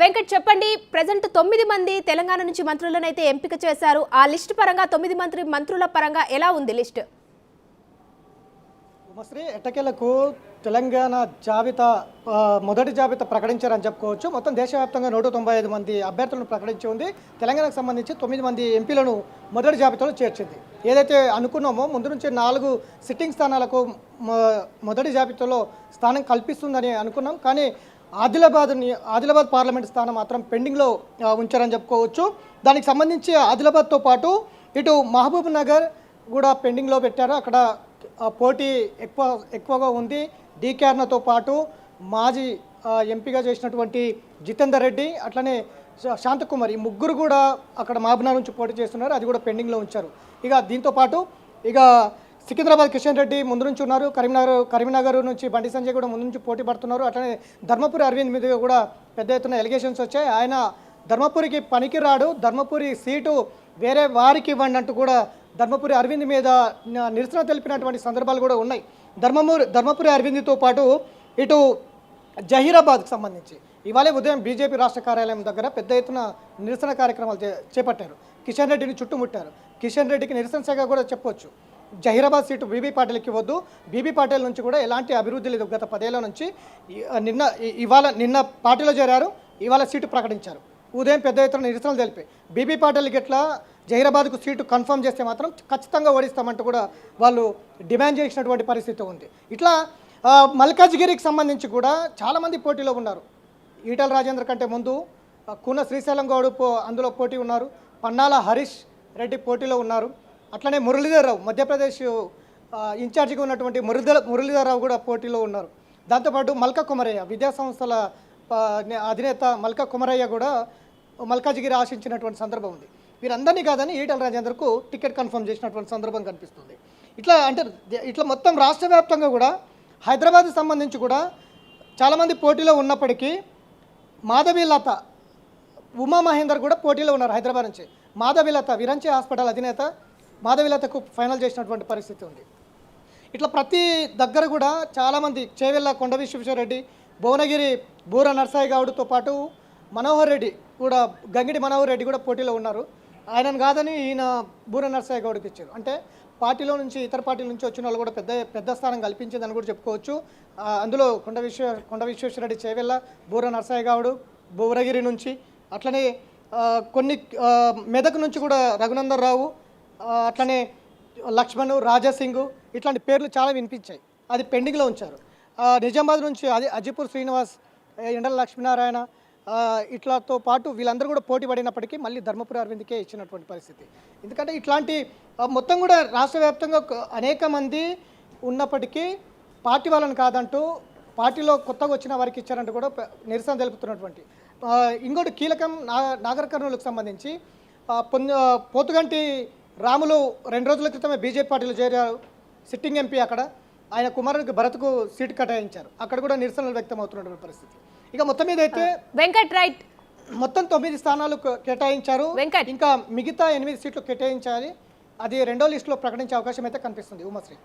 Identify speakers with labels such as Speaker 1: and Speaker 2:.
Speaker 1: వెంకట్ చెప్పండి, ప్రజెంట్ 9 మంది తెలంగాణ నుంచి మంత్రులను అయితే ఎంపిక చేశారు. ఆ లిస్ట్ పరంగా 9 మంత్రుల పరంగా ఎలా ఉంది లిస్ట్?
Speaker 2: ఉమశ్రీ ఎట్టకేలకు తెలంగాణ జాబితా మొదటి జాబితా ప్రకటించారని చెప్పుకోవచ్చు. మొత్తం దేశవ్యాప్తంగా 195 మంది అభ్యర్థులను ప్రకటించి ఉంది. తెలంగాణకు సంబంధించి 9 మంది ఎంపీలను మొదటి జాబితాలో చేర్చింది. ఏదైతే అనుకున్నామో ముందు నుంచి 4 సిట్టింగ్ స్థానాలకు మొదటి జాబితాలో స్థానం కల్పిస్తుందని అనుకున్నాం. కానీ ఆదిలాబాద్ పార్లమెంట్ స్థానం మాత్రం పెండింగ్లో ఉంచారని చెప్పుకోవచ్చు. దానికి సంబంధించి ఆదిలాబాద్తో పాటు ఇటు మహబూబ్ నగర్ కూడా పెండింగ్లో పెట్టారు. అక్కడ పోటీ ఎక్కువగా ఉంది. డీకేఆర్నతో పాటు మాజీ ఎంపీగా చేసినటువంటి జితేందర్ రెడ్డి, అట్లనే శాంతకుమార్, ఈ ముగ్గురు కూడా అక్కడ మహబూబ్నగర్ నుంచి పోటీ చేస్తున్నారు. అది కూడా పెండింగ్లో ఉంచారు. ఇక దీంతో పాటు ఇక సికింద్రాబాద్ కిషన్ రెడ్డి ముందు నుంచి ఉన్నారు. కరీంనగర్ నుంచి బండి సంజయ్ కూడా ముందు నుంచి పోటీ పడుతున్నారు. అట్లనే ధర్మపురి అరవింద్ మీద కూడా పెద్ద ఎత్తున ఎలిగేషన్స్ వచ్చాయి. ఆయన ధర్మపురికి పనికి రాడు, ధర్మపురి సీటు వేరే వారికి ఇవ్వండి అంటూ కూడా ధర్మపురి అరవింద్ మీద నిరసన తెలిపినటువంటి సందర్భాలు కూడా ఉన్నాయి. ధర్మపురి అరవింద్తో పాటు ఇటు జహీరాబాద్కి సంబంధించి ఇవాళ ఉదయం బీజేపీ రాష్ట్ర కార్యాలయం దగ్గర పెద్ద ఎత్తున నిరసన కార్యక్రమాలు చేపట్టారు. కిషన్ రెడ్డిని చుట్టుముట్టారు. కిషన్ రెడ్డికి నిరసన శాఖ కూడా చెప్పొచ్చు. జహీరాబాద్ సీటు బీబీ పాటిల్కి ఇవ్వద్దు, బీబీ పాటిల్ నుంచి కూడా ఎలాంటి అభివృద్ధి లేదు గత 10 ఏళ్ల నుంచి. నిన్న పార్టీలో చేరారు, ఇవాళ సీటు ప్రకటించారు. ఉదయం పెద్ద ఎత్తున నిరసనలు తెలిపి బీబీ పాటిల్కి ఎట్లా జహీరాబాద్కు సీటు కన్ఫర్మ్ చేస్తే మాత్రం ఖచ్చితంగా ఓడిస్తామంటూ కూడా వాళ్ళు డిమాండ్ చేసినటువంటి పరిస్థితి ఉంది. ఇట్లా మల్కాజ్గిరికి సంబంధించి కూడా చాలామంది పోటీలో ఉన్నారు. ఈటల రాజేందర్ కంటే ముందు కూన శ్రీశైలం గౌడ్ అందులో పోటీ ఉన్నారు. పన్నాల హరీష్ రెడ్డి పోటీలో ఉన్నారు. అట్లనే మురళీధర్ రావు, మధ్యప్రదేశ్ ఇన్ఛార్జిగా ఉన్నటువంటి మురళీధర్ రావు కూడా పోటీలో ఉన్నారు. దాంతోపాటు మల్కా కుమరయ్య, విద్యాసంస్థల అధినేత మల్కా కుమరయ్య కూడా మల్కాజ్గిరి ఆశించినటువంటి సందర్భం ఉంది. వీరందరినీ కాదని ఈటల రాజేందర్కు టికెట్ కన్ఫర్మ్ చేసినటువంటి సందర్భం కనిపిస్తుంది. ఇట్లా మొత్తం రాష్ట్ర వ్యాప్తంగా కూడా హైదరాబాద్కి సంబంధించి కూడా చాలామంది పోటీలో ఉన్నప్పటికీ మాధవీలత, ఉమామహేందర్ కూడా పోటీలో ఉన్నారు. హైదరాబాద్ నుంచి మాధవీలత, విరంచి హాస్పిటల్ అధినేత మాధవీలతకు ఫైనల్ చేసినటువంటి పరిస్థితి ఉంది. ఇట్లా ప్రతి దగ్గర కూడా చాలామంది చేవెళ్ళ కొండ విశ్వేశ్వరరెడ్డి, భువనగిరి బూర నర్సాయి గౌడ్తో పాటు మనోహర్ రెడ్డి కూడా, గంగిడి మనోహర్ రెడ్డి కూడా పోటీలో ఉన్నారు. ఆయనను కాదని ఈయన బూర నర్సాయి గౌడ్కి ఇచ్చారు. అంటే పార్టీలో నుంచి ఇతర పార్టీల నుంచి వచ్చిన వాళ్ళు కూడా పెద్ద స్థానం కల్పించిందని కూడా చెప్పుకోవచ్చు. అందులో కొండ విశ్వేశ్వరరెడ్డి చేవెళ్ళ, బూర నర్సాయి గౌడ్ భువనగిరి నుంచి, అట్లనే కొన్ని మెదక్ నుంచి కూడా రఘునందన్ రావు, అట్లనే లక్ష్మణ్, రాజాసింగ్, ఇట్లాంటి పేర్లు చాలా వినిపించాయి. అది పెండింగ్లో ఉంచారు. నిజామాబాద్ నుంచి అజిపూర్ శ్రీనివాస్, ఎండల లక్ష్మీనారాయణ, ఇట్లాతో పాటు వీళ్ళందరూ కూడా పోటీ పడినప్పటికీ మళ్ళీ ధర్మపురి అరవింద్కే ఇచ్చినటువంటి పరిస్థితి. ఎందుకంటే ఇట్లాంటి మొత్తం కూడా రాష్ట్ర వ్యాప్తంగా అనేక మంది ఉన్నప్పటికీ పార్టీ వాళ్ళని కాదంటూ పార్టీలో కొత్తగా వచ్చిన వారికి ఇచ్చారంటూ కూడా నిరసన తెలుపుతున్నటువంటి. ఇంకోటి కీలకం, నాగర్ కర్నూలుకు సంబంధించి పోతుగంటి రాములు 2 రోజుల క్రితమే బీజేపీ పార్టీలో చేరారు. సిట్టింగ్ ఎంపీ అక్కడ ఆయన కుమారుడికి భరత్కు సీటు కేటాయించారు. అక్కడ కూడా నిరసనలు వ్యక్తం అవుతున్నటువంటి పరిస్థితి. ఇక మొత్తం మీద అయితే
Speaker 1: వెంకట్ రైట్
Speaker 2: మొత్తం 9 స్థానాలు కేటాయించారు. ఇంకా మిగతా 8 సీట్లు కేటాయించాలి. అది రెండో లిస్టులో ప్రకటించే అవకాశం అయితే కనిపిస్తుంది. ఉమశ్రీ.